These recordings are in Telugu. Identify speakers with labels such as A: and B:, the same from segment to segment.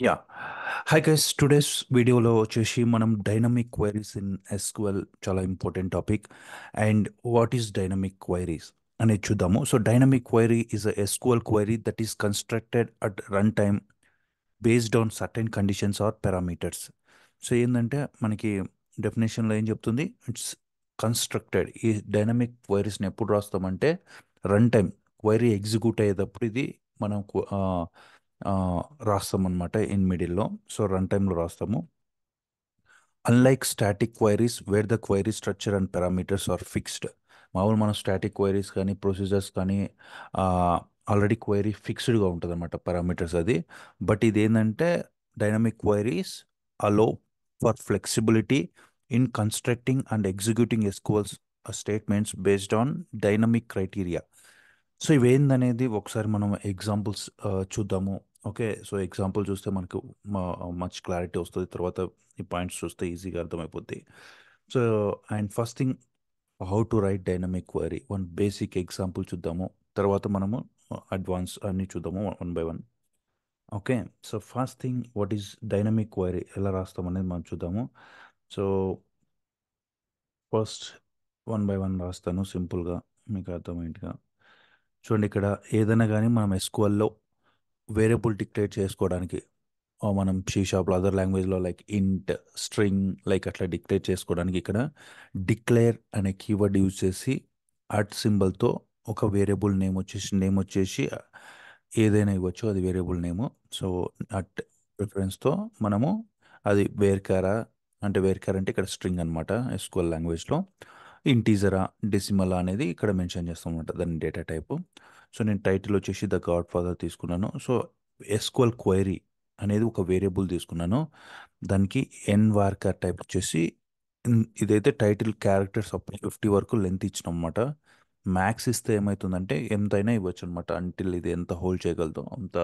A: యా హాయ్ గైస్, టుడేస్ వీడియోలో వచ్చేసి మనం డైనమిక్ క్వైరీస్ ఇన్ ఎస్క్యూఎల్ చాలా important topic. And what is dynamic queries అనేది చూద్దాము. So dynamic query is a SQL query that is constructed at run time based on certain conditions or parameters. So ఏంటంటే మనకి డెఫినేషన్లో ఏం చెప్తుంది, ఇట్స్ కన్స్ట్రక్టెడ్. ఈ డైనమిక్ క్వైరీస్ని ఎప్పుడు రాస్తామంటే రన్ టైం క్వైరీ ఎగ్జిక్యూట్ అయ్యేటప్పుడు ఇది మనం రాస్తామన్నమాట ఇన్ మిడిల్లో. సో రన్ టైంలో రాస్తాము. Unlike static queries where the query structure and parameters are fixed. మామూలు మనం స్టాటిక్ క్వైరీస్ కానీ ప్రొసీజర్స్ కానీ ఆల్రెడీ క్వైరీ ఫిక్స్డ్గా ఉంటుంది అనమాట, పారామీటర్స్ అది. బట్ ఇది ఏంటంటే dynamic queries allow for flexibility in constructing and executing SQLs statements based on dynamic criteria. So ఇవేందనేది ఒకసారి మనం ఎగ్జాంపుల్స్ చూద్దాము. ఓకే, సో ఎగ్జాంపుల్ చూస్తే మనకు మచ్ క్లారిటీ వస్తుంది. తర్వాత ఈ పాయింట్స్ చూస్తే ఈజీగా అర్థమైపోద్ది. So and first thing, how to write dynamic query, one basic example చూద్దాము. తర్వాత మనము అడ్వాన్స్ అన్ని చూద్దాము one by one. Okay, so first thing, what is dynamic query, ఎలా రాస్తాం అనేది మనం చూద్దాము. So first one by one రాస్తాను సింపుల్గా, మీకు అర్థమయ్యేట్టుగా. చూడండి, ఇక్కడ ఏదైనా కానీ మనం ఎస్క్యూఎల్లో వేరియబుల్ డిక్లేర్ చేసుకోవడానికి, మనం సి షాప్లో అదర్ లాంగ్వేజ్లో లైక్ ఇంట్, స్ట్రింగ్ లైక్ అట్లా డిక్లేర్ చేసుకోవడానికి ఇక్కడ డిక్లేర్ అనే కీవర్డ్ యూజ్ చేసి అట్ సింబల్తో ఒక వేరియబుల్ నేమ్ వచ్చేసి ఏదైనా ఇవ్వచ్చు, అది వేరియబుల్ నేము. సో అట్ ప్రిఫరెన్స్తో మనము అది వేర్కారా, అంటే వేర్కార్ అంటే ఇక్కడ స్ట్రింగ్ అనమాట ఎస్క్యూఎల్ లాంగ్వేజ్లో. ఇంటీజరా, డెసిమలా అనేది ఇక్కడ మెన్షన్ చేస్తాం అనమాట దాని డేటా టైపు. సో నేను టైటిల్ వచ్చేసి ద గాడ్ ఫాదర్ తీసుకున్నాను. సో ఎస్క్యూఎల్ క్వైరీ అనేది ఒక వేరియబుల్ తీసుకున్నాను. దానికి ఎన్ వార్కర్ టైప్ వచ్చేసి ఇదైతే టైటిల్ క్యారెక్టర్స్ అప్ 50 వరకు లెంత్ ఇచ్చిన అనమాట. మ్యాక్స్ ఇస్తే ఏమవుతుందంటే ఎంతైనా ఇవ్వచ్చు అనమాట, అంటిల్ ఇది ఎంత హోల్డ్ చేయగలదో అంత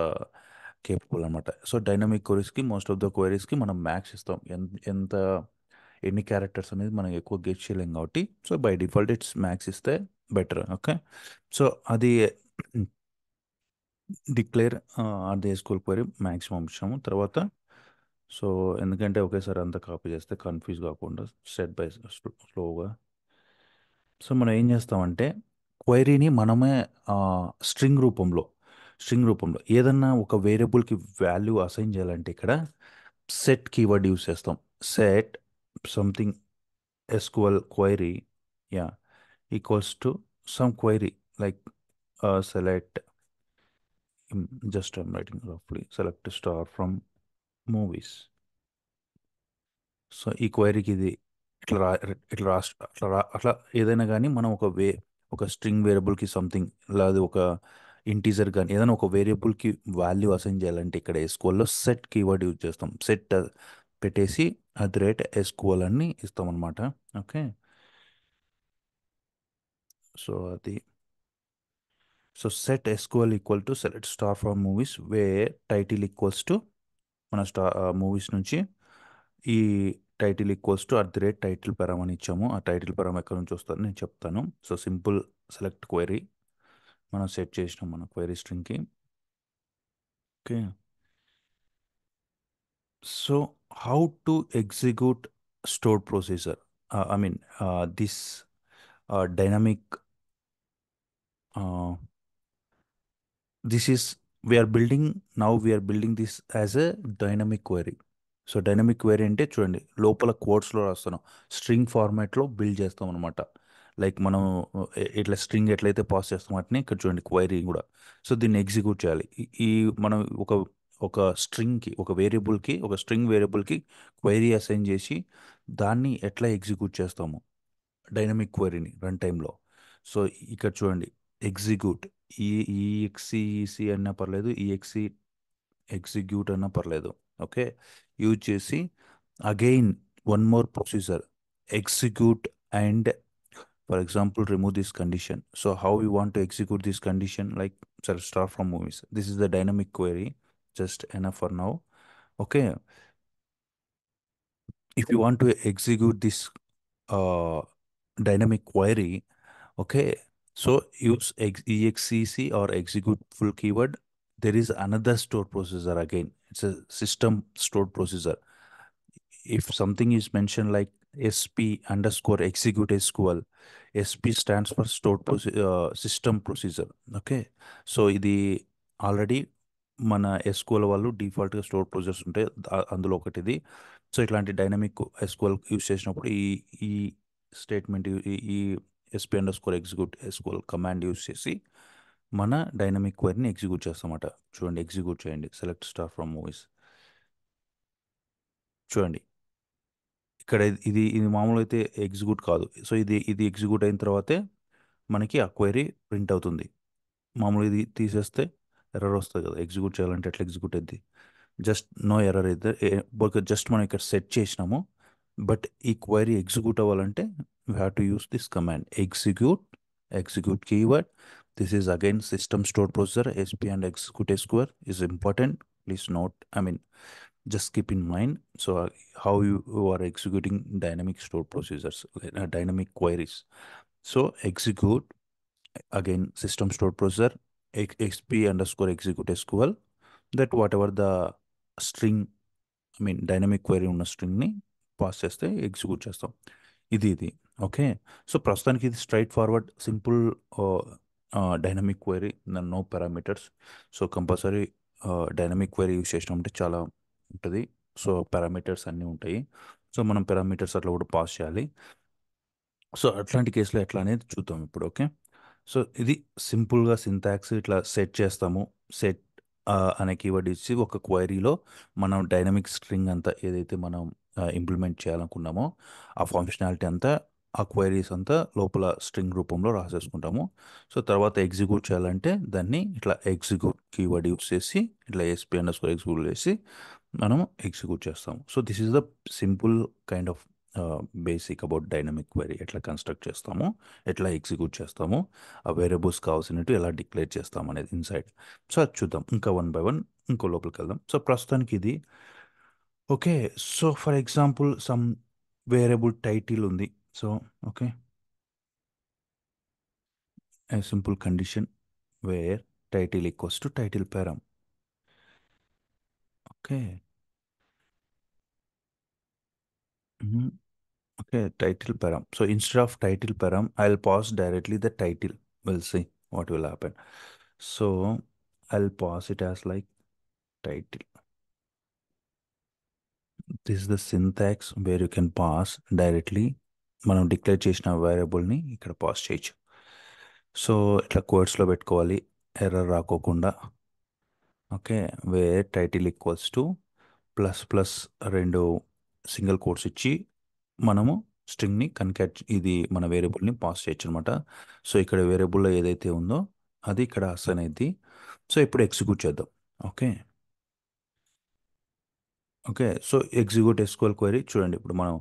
A: కేపబుల్ అనమాట. సో డైనమిక్ క్వైరీస్కి, మోస్ట్ ఆఫ్ ద క్వైరీస్కి మనం మ్యాక్స్ ఇస్తాం. ఎంత ఎన్ని క్యారెక్టర్స్ అనేది మనం ఎక్కువ గెట్ చేయలేం కాబట్టి, so by default it's max ఇస్తే బెటర్. ఓకే, సో అది డిక్లేర్ అది స్కూల్ క్వైరీ మ్యాక్సిమం ఇచ్చాము. తర్వాత సో ఎందుకంటే ఒకేసారి అంతా కాపీ చేస్తే కన్ఫ్యూజ్ కాకుండా స్టెప్ బై స్లోగా. సో మనం ఏం చేస్తామంటే క్వైరీని మనమే స్ట్రింగ్ రూపంలో ఏదన్నా ఒక వేరియబుల్కి వాల్యూ అసైన్ చేయాలంటే ఇక్కడ సెట్ కీవర్డ్ యూస్ చేస్తాం. Set something SQL query, yeah, equals to some query like select, just I'm writing రఫ్లీ, select star from movies. So ఈ క్వైరీకి ఇది ఇట్లా రా ఇట్లా రాస్ అట్లా రా అట్లా ఏదైనా కానీ మనం ఒక స్ట్రింగ్ వేరియబుల్కి సంథింగ్, లేదా ఒక ఇంటీజర్ కానీ ఏదైనా ఒక వేరియబుల్కి వాల్యూ అసైన్ చేయాలంటే ఇక్కడ ఎస్క్యూఎల్లో సెట్ కీవర్డ్ యూజ్ చేస్తాం. సెట్ పెట్టేసి @SQL అని ఇస్తాం అనమాట. ఓకే, సో అది, so set SQL equal to select star from movies way title equals to మన మూవీస్ నుంచి ఈ టైటిల్ ఈక్వల్స్ టు టైటిల్ పరం అని ఇచ్చాము. ఆ టైటిల్ పరం ఎక్కడి నుంచి వస్తుందని నేను చెప్తాను. సో సింపుల్ సెలెక్ట్ క్వైరీ మనం సెట్ చేసినాం మన క్వైరీ స్ట్రింగ్కి. Okay, so how to execute store procedure, I mean this dynamic, this is we are building this as a dynamic query. So dynamic query అంటే చూడండి, లోపల కోడ్స్లో రాస్తున్నాం, స్ట్రింగ్ ఫార్మాట్లో బిల్డ్ చేస్తాం అనమాట. లైక్ మనం ఇట్లా స్ట్రింగ్ ఎట్లయితే పాస్ చేస్తాం అట్నే ఇక్కడ చూడండి క్వైరీ కూడా. సో దీన్ని ఎగ్జిక్యూట్ చేయాలి. ఈ మనం ఒక స్ట్రింగ్కి, ఒక స్ట్రింగ్ వేరియబుల్కి క్వైరీ అసైన్ చేసి దాన్ని ఎట్లా ఎగ్జిక్యూట్ చేస్తాము డైనమిక్ క్వైరీని రన్ టైంలో. సో ఇక్కడ చూడండి, ఎగ్జిక్యూట్, ఈ ఈఎక్సిఈసి అన్నా పర్లేదు, ఈఎక్సి ఎగ్జిక్యూట్ అన్నా పర్లేదు. ఓకే, యూజ్ చేసి again one more procedure execute and for example remove this condition. So how you want to execute this condition, like sir star from movies, this is the dynamic query, just enough for now. Okay, if you want to execute this uh, dynamic query, okay, so use execc or execute full keyword, there is another stored procedure again. It's a system stored procedure. If something is mentioned like SP underscore execute SQL, SP stands for system procedure. Okay. So ఇది ఆల్రెడీ మన ఎస్క్యూఎల్ వాళ్ళు డిఫాల్ట్గా స్టోర్ ప్రొసీజర్స్ ఉంటాయి, అందులో ఒకటి ఇది. సో ఇట్లాంటి డైనమిక్ ఎస్క్యూఎల్ యూస్ చేసినప్పుడు ఈ ఈ స్టేట్మెంట్, ఈ SP under score execute SQL command use చేసి మన డైనమిక్ క్వైరీని ఎగ్జిక్యూట్ చేస్తామట. చూడండి, ఎగ్జిక్యూట్ చేయండి. Select star from movies. చూడండి ఇక్కడ ఇది ఇది మామూలు అయితే ఎగ్జిక్యూట్ కాదు. సో ఇది ఇది ఎగ్జిక్యూట్ అయిన తర్వాతే మనకి ఆ క్వైరీ ప్రింట్ అవుతుంది. మామూలు ఇది తీసేస్తే ఎర్రర్ వస్తుంది కదా, ఎగ్జిక్యూట్ చేయాలంటే ఎట్లా ఎగ్జిక్యూట్ అయింది. జస్ట్ నో ఎర్రర్ అయితే జస్ట్ మనం ఇక్కడ సెట్ చేసినాము. బట్ ఈ క్వైరీ ఎగ్జిక్యూట్ అవ్వాలంటే we have to use this command execute keyword. This is again system store procedure. SP and execute SQR is important. Please note, I mean just keep in mind. So how you are executing dynamic stored procedures, dynamic queries. So execute again system stored procedure xp underscore execute sql, that whatever the string, I mean dynamic query ఉన్న స్ట్రింగ్ని పాస్ చేస్తే ఎగ్జిక్యూట్ చేస్తాం. ఇది ఓకే. సో ప్రస్తుతానికి ఇది straight forward simple dynamic query, no parameters. So compulsory dynamic query use చేసినామంటే చాలా ఉంటుంది. సో పారామీటర్స్ అన్నీ ఉంటాయి. సో మనం పారామీటర్స్ అట్లా కూడా పాస్ చేయాలి. సో అట్లాంటి కేసులో ఎట్లా అనేది చూద్దాం ఇప్పుడు. ఓకే. సో ఇది సింపుల్గా సింటాక్స్ ఇట్లా సెట్ చేస్తాము. సెట్ అనే కీవర్డ్ ఇచ్చి ఒక క్వైరీలో మనం డైనమిక్ స్ట్రింగ్ అంతా ఏదైతే మనం ఇంప్లిమెంట్ చేయాలనుకున్నామో ఆ ఫంక్షనాలిటీ అంతా, ఆ క్వైరీస్ అంతా లోపల స్ట్రింగ్ రూపంలో రాసేసుకుంటాము. సో తర్వాత ఎగ్జిక్యూట్ చేయాలంటే దాన్ని ఇట్లా ఎగ్జిక్యూట్ కీవర్డ్ యూస్ చేసి ఇట్లా ఎస్పీ అండర్ స్కోర్ ఎగ్జిక్యూట్ చేసి మనం ఎగ్జిక్యూట్ చేస్తాము. So this is the simple kind of basic about dynamic query. ఎట్లా కన్స్ట్రక్ట్ చేస్తాము, ఎట్లా ఎగ్జిక్యూట్ చేస్తాము, ఆ వేరియబుల్స్ కావాల్సినట్టు ఎలా డిక్లేర్ చేస్తాం అనేది ఇన్సైడ్. సో అది చూద్దాం ఇంకా వన్ బై వన్, ఇంకో లోపలికి వెళ్దాం. సో ప్రస్తుతానికి ఇది okay. So for example some variable title ఉంది. So okay, a simple condition where title equals to title param. Okay. Mhm. Okay, title param. So instead of title param, I'll pass directly the title. We'll see what will happen. So I'll pass it as like title. This is the syntax where you can pass directly. మనం డిక్లేర్ చేసిన వేరియబుల్ని ఇక్కడ పాస్ చేయొచ్చు. సో ఇట్లా కోడ్స్లో పెట్టుకోవాలి ఎర్రర్ రాకోకుండా. Okay, where title equals to plus plus రెండు సింగిల్ కోట్స్ ఇచ్చి మనము స్ట్రింగ్ని కన్కాట్, ఇది మన వేరియబుల్ని పాస్ చేయొచ్చు అనమాట. సో ఇక్కడ వేరియబుల్లో ఏదైతే ఉందో అది ఇక్కడ అసైన్ అయింది. సో ఇప్పుడు ఎగ్జిక్యూట్ చేద్దాం. Okay. Okay, so execute SQL query చూడండి. ఇప్పుడు మనం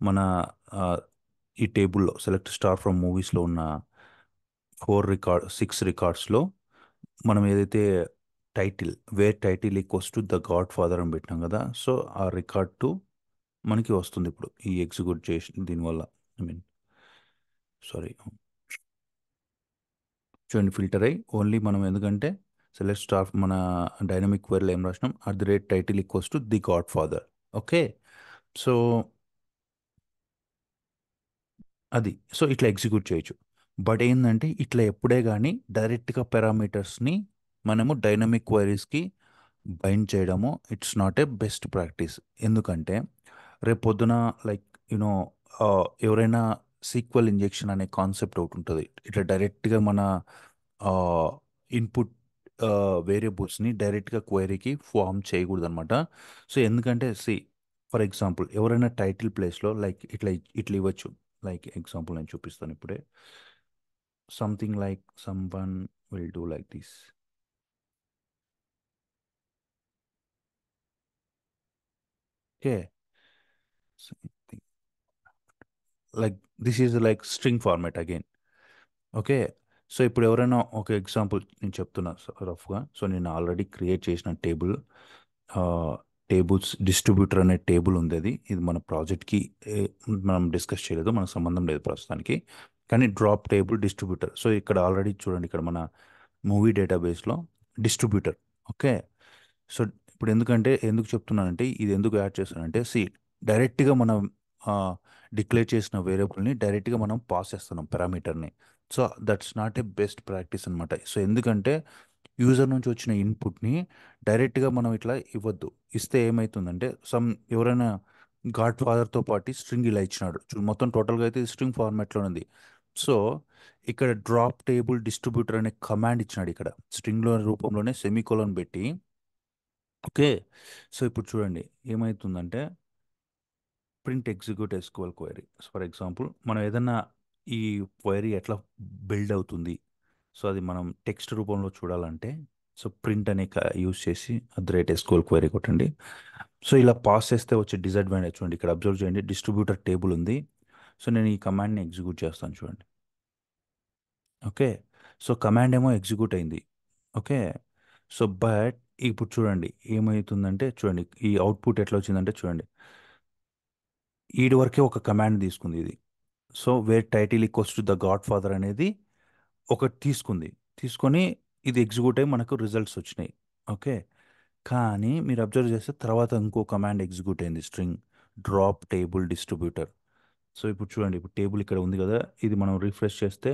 A: మన ఆ, ఈ టేబుల్లో సెలెక్ట్ స్టార్ ఫ్రమ్ మూవీస్లో ఉన్న 6 రికార్డ్స్లో మనం ఏదైతే title, where title equals to the Godfather అని పెట్టినాం కదా, సో ఆ రికార్డ్ టు మనకి వస్తుంది ఇప్పుడు ఈ ఎగ్జిక్యూట్ చేసి దీనివల్ల. ఐ మీన్ సారీ, చూడండి ఫిల్టర్ అయ్యి ఓన్లీ మనం ఎందుకంటే సెలెక్ట్ స్టార్ మన డైనమిక్ క్వైరీలో ఏం రాసినాం, title equals to the Godfather. Okay. So అది, సో ఇట్లా ఎగ్జిక్యూట్ చేయొచ్చు. బట్ ఏంటంటే ఇట్లా ఎప్పుడే కానీ డైరెక్ట్గా పారామీటర్స్ని మనము డైనమిక్ క్వైరీస్కి బైండ్ చేయడము it's not a best practice. ఎందుకంటే రేపు పొద్దున లైక్ యూనో ఎవరైనా సీక్వెల్ ఇంజెక్షన్ అనే కాన్సెప్ట్ ఒకటి ఉంటుంది. ఇట్లా డైరెక్ట్గా మన ఇన్పుట్ వేరియబుల్స్ని డైరెక్ట్గా క్వైరీకి ఫామ్ చేయకూడదు అనమాట. సో ఎందుకంటే ఫర్ ఎగ్జాంపుల్ ఎవరైనా టైటిల్ ప్లేస్లో లైక్ ఇట్లా ఇట్లా ఇవ్వచ్చు. లైక్ ఎగ్జాంపుల్ నేను చూపిస్తాను ఇప్పుడే. Something like some one will do like this. Okay, like this is like string format again. Okay. So ఇప్పుడు ఎవరైనా ఒక ఎగ్జాంపుల్ నేను చెప్తున్నా రఫ్గా. సో నేను ఆల్రెడీ క్రియేట్ చేసిన టేబుల్స్ డిస్ట్రిబ్యూటర్ అనే టేబుల్ ఉంది. ఇది మన ప్రాజెక్ట్కి మనం డిస్కస్ చేయలేదు, మనకు సంబంధం లేదు ప్రస్తుతానికి. కానీ డ్రాప్ టేబుల్ డిస్ట్రిబ్యూటర్. సో ఇక్కడ ఆల్రెడీ చూడండి, ఇక్కడ మన మూవీ డేటాబేస్లో డిస్ట్రిబ్యూటర్. ఓకే. సో ఇప్పుడు ఎందుకు చెప్తున్నానంటే ఇది ఎందుకు యాడ్ చేస్తానంటే డైరెక్ట్గా మనం డిక్లేర్ చేసిన వేరియబుల్ని డైరెక్ట్గా మనం పాస్ చేస్తున్నాం పారామీటర్ని. So that's not a best practice అనమాట. సో ఎందుకంటే యూజర్ నుంచి వచ్చిన ఇన్పుట్ని డైరెక్ట్గా మనం ఇట్లా ఇవ్వద్దు. ఇస్తే ఏమవుతుందంటే ఎవరైనా గాడ్ ఫాదర్తో పాటు స్ట్రింగ్ ఇలా ఇచ్చినాడు మొత్తం టోటల్గా అయితే స్ట్రింగ్ ఫార్మాట్లో ఉంది. సో ఇక్కడ డ్రాప్ టేబుల్ డిస్ట్రిబ్యూటర్ అనే కమాండ్ ఇచ్చినాడు ఇక్కడ స్ట్రింగ్లో రూపంలోనే సెమీకోలన్ పెట్టి. ఓకే. సో ఇప్పుడు చూడండి ఏమవుతుందంటే print execute SQL query. For example మనం ఏదన్నా ఈ క్వైరీ ఎట్లా బిల్డ్ అవుతుంది, సో అది మనం టెక్స్ట్ రూపంలో చూడాలంటే సో ప్రింట్ అనే యూస్ చేసి @SQL క్వైరీ కొట్టండి. సో ఇలా పాస్ చేస్తే వచ్చే డిసడ్వాంటేజ్ చూడండి, ఇక్కడ అబ్జర్వ్ చేయండి, డిస్ట్రిబ్యూటర్ టేబుల్ ఉంది. సో నేను ఈ కమాండ్ని ఎగ్జిక్యూట్ చేస్తాను చూడండి. ఓకే. సో కమాండ్ ఏమో ఎగ్జిక్యూట్ అయింది. ఓకే. సో బట్ ఇప్పుడు చూడండి ఏమవుతుందంటే చూడండి ఈ అవుట్పుట్ ఎట్లా వచ్చిందంటే చూడండి, ఈడి వరకే ఒక కమాండ్ తీసుకుంది ఇది. So where title equals to the God father అనేది ఒకటి తీసుకుంది. తీసుకొని ఇది ఎగ్జిక్యూట్ అయ్యి మనకు రిజల్ట్స్ వచ్చినాయి. ఓకే. కానీ మీరు అబ్జర్వ్ చేస్తే తర్వాత ఇంకో కమాండ్ ఎగ్జిక్యూట్ అయింది, string drop table distributor. So ఇప్పుడు చూడండి, ఇప్పుడు టేబుల్ ఇక్కడ ఉంది కదా, ఇది మనం రిఫ్రెష్ చేస్తే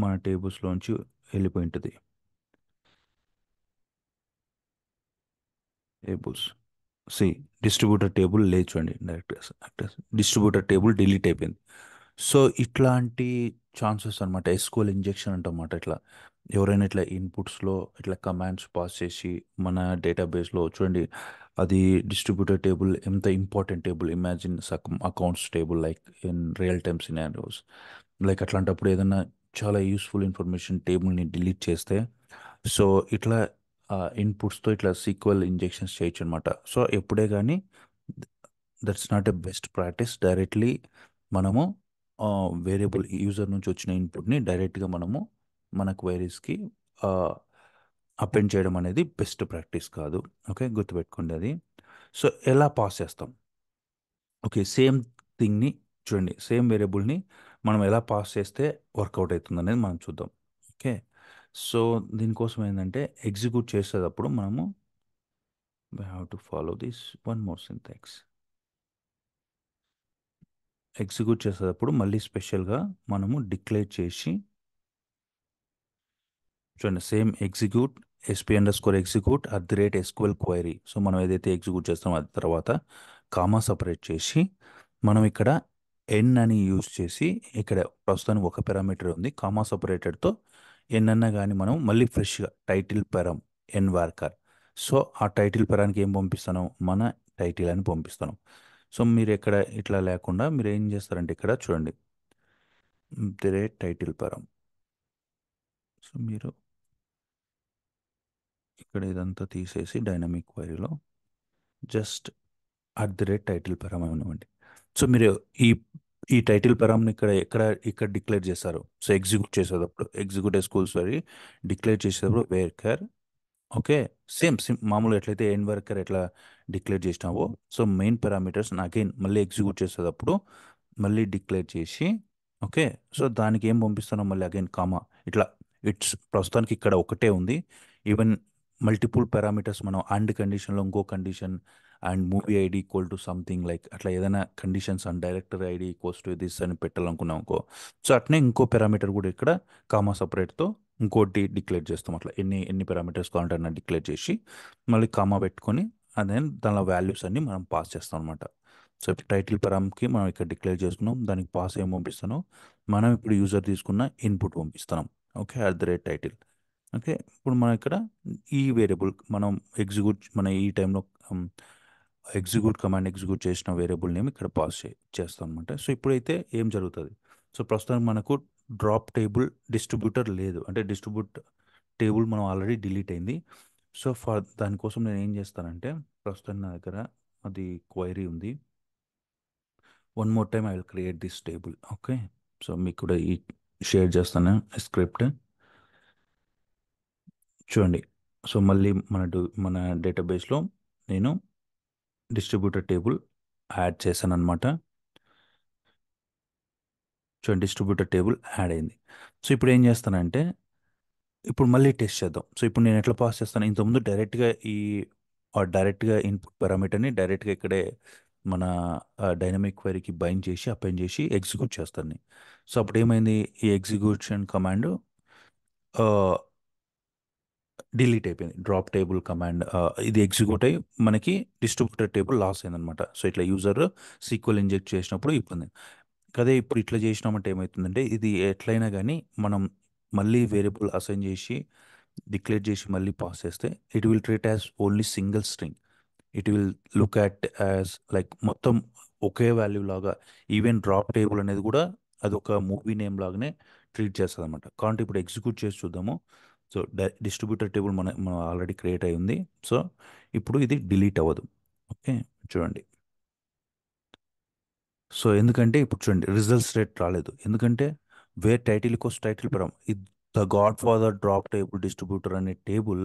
A: మన టేబుల్స్లోంచి వెళ్ళిపోయి ఉంటుంది. టేబుల్స్ సి డిస్ట్రిబ్యూటర్ టేబుల్ లేదు చూడండి, డైరెక్ట్ డిస్ట్రిబ్యూటర్ టేబుల్ డిలీట్ అయిపోయింది. సో ఇట్లాంటి ఛాన్సెస్ అనమాట ఎస్క్యూఎల్ ఇంజెక్షన్ అంటమాట. ఇట్లా ఎవరైనా ఇట్లా ఇన్పుట్స్లో ఇట్లా కమాండ్స్ పాస్ చేసి మన డేటాబేస్లో చూడండి, అది డిస్ట్రిబ్యూటర్ టేబుల్ ఎంత important table, imagine accounts table like in real time scenarios. Like అట్లాంటప్పుడు ఏదైనా చాలా యూస్ఫుల్ ఇన్ఫర్మేషన్ టేబుల్ని డిలీట్ చేస్తే సో ఇట్లా ఇన్పుట్స్తో ఇట్లా సీక్వెల్ ఇంజెక్షన్స్ చేయొచ్చు అనమాట. సో ఎప్పుడే కానీ that's not a best practice. Directly మనము వేరియబుల్ యూజర్ నుంచి వచ్చిన ఇన్పుట్ని డైరెక్ట్గా మనము మన క్వైరీస్కి అపెండ్ చేయడం అనేది బెస్ట్ ప్రాక్టీస్ కాదు. ఓకే, గుర్తుపెట్టుకోండి అది. సో ఎలా పాస్ చేస్తాం? ఓకే, సేమ్ థింగ్ని చూడండి, సేమ్ వేరియబుల్ని మనం ఎలా పాస్ చేస్తే వర్కౌట్ అవుతుంది అనేది మనం చూద్దాం. ఓకే. సో దీనికోసం ఏంటంటే ఎగ్జిక్యూట్ చేసేటప్పుడు మనము we have to follow this one more syntax. Execute చేసేటప్పుడు మళ్ళీ స్పెషల్గా మనము డిక్లేర్ చేసి చూడండి, same execute SP_execute @SQL query. So మనం ఏదైతే ఎగ్జిక్యూట్ చేస్తామో అది తర్వాత కామా సపరేట్ చేసి మనం ఇక్కడ ఎన్ అని యూజ్ చేసి ఇక్కడ ప్రస్తుతానికి ఒక పారామీటర్ ఉంది, కామా సపరేటెడ్తో ఎన్ అన్నా కానీ మనం మళ్ళీ ఫ్రెష్గా టైటిల్ పెరం ఎన్ వార్కర్. సో ఆ టైటిల్ పెరానికి ఏం పంపిస్తాను, మన టైటిల్ అని పంపిస్తాను. సో మీరు ఇక్కడ ఇట్లా లేకుండా మీరు ఏం చేస్తారంటే ఇక్కడ చూడండి, టైటిల్ పెరం. సో మీరు ఇక్కడ ఇదంతా తీసేసి డైనమిక్ క్వైరీలో జస్ట్ టైటిల్ పెరామ్ ఇవ్వండి. సో మీరు ఈ ఈ టైటిల్ పెరామ్ని ఇక్కడ డిక్లేర్ చేస్తారు. సో ఎగ్జిక్యూట్ చేసేటప్పుడు ఎస్క్యూఎల్ క్వైరీ డిక్లేర్ చేసేటప్పుడు వేర్కర్. ఓకే. మామూలు ఎట్లయితే ఎన్ వర్కర్ ఎట్లా డిక్లేర్ చేసినావో సో మెయిన్ పారామీటర్స్ అగైన్ మళ్ళీ ఎగ్జిక్యూట్ చేసేటప్పుడు మళ్ళీ డిక్లేర్ చేసి ఓకే. సో దానికి ఏం పంపిస్తానో మళ్ళీ అగైన్ కామా ఇట్లా. ప్రస్తుతానికి ఇక్కడ ఒకటే ఉంది. ఈవెన్ మల్టిపుల్ పారామీటర్స్ మనం అండ్ కండిషన్లో ఇంకో condition and movie ID equal to something like అట్లా ఏదైనా conditions and director ID equals to this అని పెట్టాలనుకున్నాం అనుకో. సో అట్నే ఇంకో పారామీటర్ కూడా ఇక్కడ కామా సపరేట్తో ఇంకోటి డిక్లేర్ చేస్తాం. అట్లా ఎన్ని ఎన్ని పారామీటర్స్ కావాలంటే అన్న డిక్లేర్ చేసి మళ్ళీ కామా పెట్టుకొని అదే దానిలో వాల్యూస్ అన్ని మనం పాస్ చేస్తాం అనమాట. సో ఇప్పుడు టైటిల్ పరామ్కి మనం ఇక్కడ డిక్లేర్ చేసుకున్నాం, దానికి పాస్ ఏం పంపిస్తాను, మనం ఇప్పుడు యూజర్ తీసుకున్న ఇన్పుట్ పంపిస్తున్నాం. Okay, title. ఓకే. ఇప్పుడు మనం ఇక్కడ ఈ వేరియబుల్ మనం మన ఈ టైంలో కమాండ్ ఎగ్జిక్యూట్ చేసిన వేరియబుల్ నేమ్ ఇక్కడ పాస్ చేస్తాం అనమాట. సో ఇప్పుడైతే ఏం జరుగుతుంది, సో ప్రస్తుతానికి మనకు డ్రాప్ టేబుల్ డిస్ట్రిబ్యూటర్ లేదు, అంటే డిస్ట్రిబ్యూట్ టేబుల్ మనం ఆల్రెడీ డిలీట్ అయింది. సో దానికోసం నేను ఏం చేస్తానంటే ప్రస్తుతం నా దగ్గర అది క్వైరీ ఉంది. One more time I will create this table. Okay. So మీకు కూడా ఈ షేర్ చేస్తాను స్క్రిప్ట్ చూడండి. సో మళ్ళీ మన డేటాబేస్లో నేను డిస్ట్రిబ్యూటర్ టేబుల్ యాడ్ చేశాను అనమాట. చూడండి డిస్ట్రిబ్యూటర్ టేబుల్ యాడ్ అయింది. సో ఇప్పుడు ఏం చేస్తానంటే ఇప్పుడు మళ్ళీ టెస్ట్ చేద్దాం. సో ఇప్పుడు నేను ఎట్లా పాస్ చేస్తాను, ఇంతకుముందు డైరెక్ట్గా ఇన్పుట్ పారామీటర్ని డైరెక్ట్గా ఇక్కడే మన డైనమిక్ క్వైరీకి బైండ్ చేసి అపెండ్ చేసి ఎగ్జిక్యూట్ చేస్తాను. సో అప్పుడు ఏమైంది, ఈ ఎగ్జిక్యూషన్ కమాండ్ డిలీట్ అయిపోయింది. డ్రాప్ టేబుల్ కమాండ్ ఇది ఎగ్జిక్యూట్ అయ్యి మనకి డిస్ట్రిబ్యూటర్ టేబుల్ లాస్ అయిందనమాట. సో ఇట్లా యూజర్ సీక్వెల్ ఇంజెక్ట్ చేసినప్పుడు ఇబ్బంది. కదే ఇప్పుడు ఇట్లా చేసినామంటే ఏమవుతుందంటే, ఇది ఎట్లయినా కానీ మనం మళ్ళీ వేరియబుల్ అసైన్ చేసి డిక్లేర్ చేసి మళ్ళీ పాస్ చేస్తే it will treat as only single string. It will look at as like మొత్తం ఒకే వాల్యూ లాగా. ఈవెన్ డ్రాప్ టేబుల్ అనేది కూడా అది ఒక మూవీ నేమ్ లాగానే ట్రీట్ చేస్తుంది అనమాట. కాబట్టి ఇప్పుడు ఎగ్జిక్యూట్ చేసి చూద్దాము. సో డిస్ట్రిబ్యూటర్ టేబుల్ మన ఆల్రెడీ క్రియేట్ అయి ఉంది. సో ఇప్పుడు ఇది డిలీట్ అవ్వదు. ఓకే, చూడండి. సో ఎందుకంటే ఇప్పుడు చూడండి రిజల్ట్స్ రేట్ రాలేదు, ఎందుకంటే వేర్ టైటిల్ కోస్ టైటిల్ పరం the God father drop table distributor అనే టేబుల్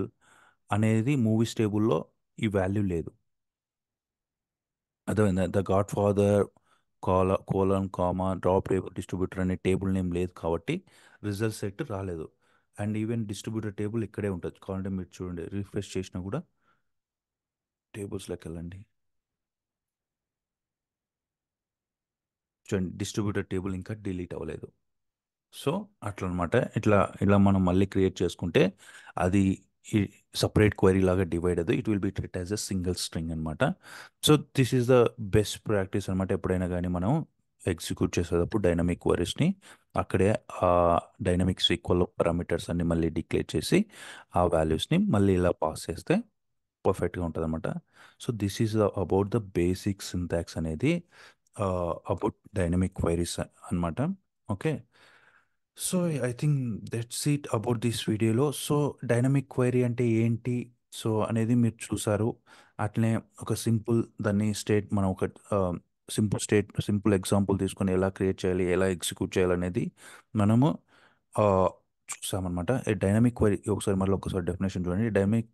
A: అనేది మూవీస్ టేబుల్లో ఈ వాల్యూ లేదు. అర్థమైందా? The God father colon comma drop table distributor అనే టేబుల్ నేమ్ లేదు కాబట్టి రిజల్ట్ సెట్ రాలేదు. అండ్ ఈవెన్ డిస్ట్రిబ్యూటర్ టేబుల్ ఇక్కడే ఉంటుంది. కావాలంటే మీరు చూడండి, రిఫ్రెష్ చేసినా కూడా టేబుల్స్లోకి వెళ్ళండి. చూడండి డిస్ట్రిబ్యూటర్ టేబుల్ ఇంకా డిలీట్ అవ్వలేదు. సో అట్లా అనమాట. ఇట్లా ఇలా మనం మళ్ళీ క్రియేట్ చేసుకుంటే అది సపరేట్ క్వైరీ లాగా డివైడ్ అయ్యి it will be treat as a single string అనమాట. So this is the best practice అనమాట. ఎప్పుడైనా కానీ మనం ఎగ్జిక్యూట్ చేసేటప్పుడు డైనమిక్ క్వైరీస్ని అక్కడే ఆ డైనమిక్ సీక్వెల్ పారామీటర్స్ అన్ని మళ్ళీ డిక్లేర్ చేసి ఆ వాల్యూస్ని మళ్ళీ ఇలా పాస్ చేస్తే పర్ఫెక్ట్గా ఉంటుంది అనమాట. So this is about the basic syntax అనేది అబౌట్ డైనమిక్ క్వైరీస్ అనమాట. Okay, so I think that's it about this వీడియోలో. సో డైనమిక్ క్వైరీ అంటే ఏంటి సో అనేది మీరు చూసారు. అట్లనే ఒక సింపుల్ దాన్ని మనం ఒక సింపుల్ ఎగ్జాంపుల్ తీసుకొని ఎలా క్రియేట్ చేయాలి, ఎలా ఎగ్జిక్యూట్ చేయాలి అనేది మనము ఆ, చూసామన్నమాట. డైనమిక్ క్వైరీ ఒకసారి మళ్ళీ ఒకసారి డెఫినేషన్ చూడండి. Dynamic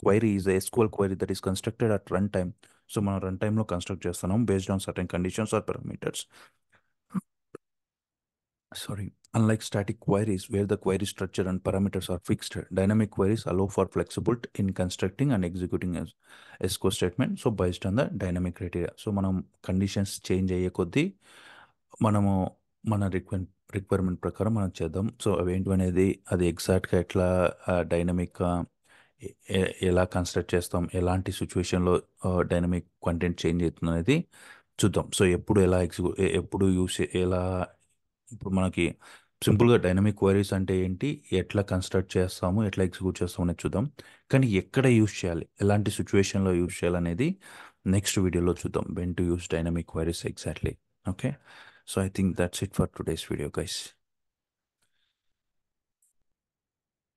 A: query is SQL query that is constructed at run time. So మనం రన్ టైంలో కన్స్ట్రక్ట్ చేస్తున్నాం based on certain conditions or parameters. Sorry, unlike static queries where the query structure and parameters are fixed, dynamic queries allow for flexibility in constructing and executing as SQL statement. So based on the dynamic criteria. So మనం కండిషన్స్ చేంజ్ అయ్యే కొద్దీ మనము మన రిక్వైర్మెంట్ ప్రకారం మనం చేద్దాం. సో అవేంటి అనేది అది ఎగ్జాక్ట్గా ఎట్లా డైనమిక్గా ఎలా కన్స్ట్రక్ట్ చేస్తాం, ఎలాంటి సిచ్యువేషన్లో డైనమిక్ కంటెంట్ చేంజ్ అవుతుంది అనేది చూద్దాం. సో ఎప్పుడు ఎలా ఎప్పుడు యూస్ ఎలా ఇప్పుడు మనకి సింపుల్గా డైనమిక్ క్వైరీస్ అంటే ఏంటి, ఎట్లా కన్స్ట్రక్ట్ చేస్తాము, ఎట్లా ఎగ్జిక్యూట్ చేస్తాము అనేది చూద్దాం. కానీ ఎక్కడ యూస్ చేయాలి, ఎలాంటి సిచ్యువేషన్లో యూస్ చేయాలనేది నెక్స్ట్ వీడియోలో చూద్దాం. When to use dynamic queries exactly. Okay, so I think that's it for today's video guys.